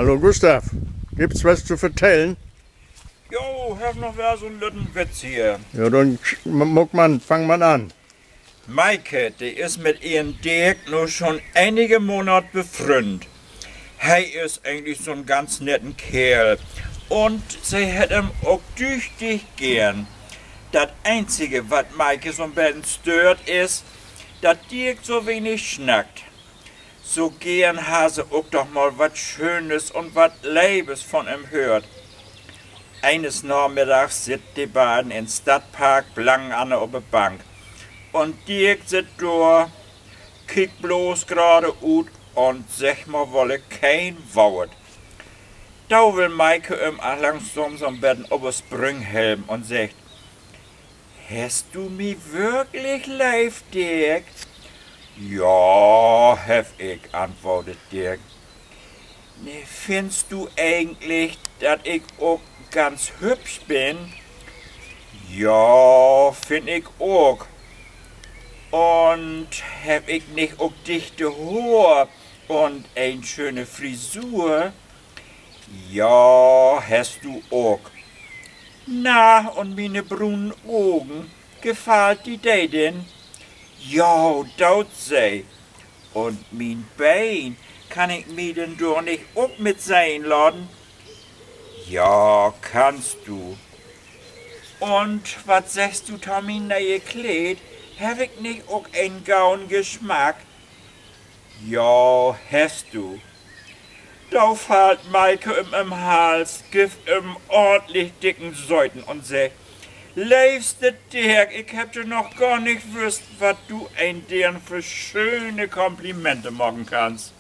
Hallo Gustav, gibt's was zu vertellen? Jo, hab noch wer so einen lütten Witz hier. Ja, dann fang mal an. Maike, die ist mit ihrem Dirk nur schon einige Monate befreundet. Hij ist eigentlich so ein ganz netten Kerl. Und sie hätte ihm auch tüchtig gern. Das Einzige, was Maike so ein bisschen stört, ist, dass Dirk so wenig schnackt. So gern hase auch doch mal was Schönes und was Leibes von ihm hört. Eines Nachmittags sitzen die beiden im Stadtpark blank an auf der Bank. Und Dirk sitzt da, kickt bloß gerade ut und sag mal wolle kein Wort. Da will Maike ihm langsam so ein bisschen ober's Brünghelm und sagt, hast du mich wirklich lieb, Dirk? Ja, hab ich, antwortet Dirk. Ne, findest du eigentlich, dass ich auch ganz hübsch bin? Ja, find ich auch. Und hab ich nicht auch dichte Haar und eine schöne Frisur? Ja, hast du auch. Na, und meine brunnen Augen, gefällt die dir denn? Ja, daut sei. Und mein Bein, kann ich mir denn doch nicht auch mit sein laden? Ja, kannst du. Und was sagst du, Tommy, neue Kleid? Hab ich nicht auch einen gauen Geschmack? Ja, hast du. Da fällt Maike im Hals, gibt ordentlich dicken Säuten und sagt, liebste Dirk, ich hab dir noch gar nicht gewusst, was du ein deren für schöne Komplimente machen kannst.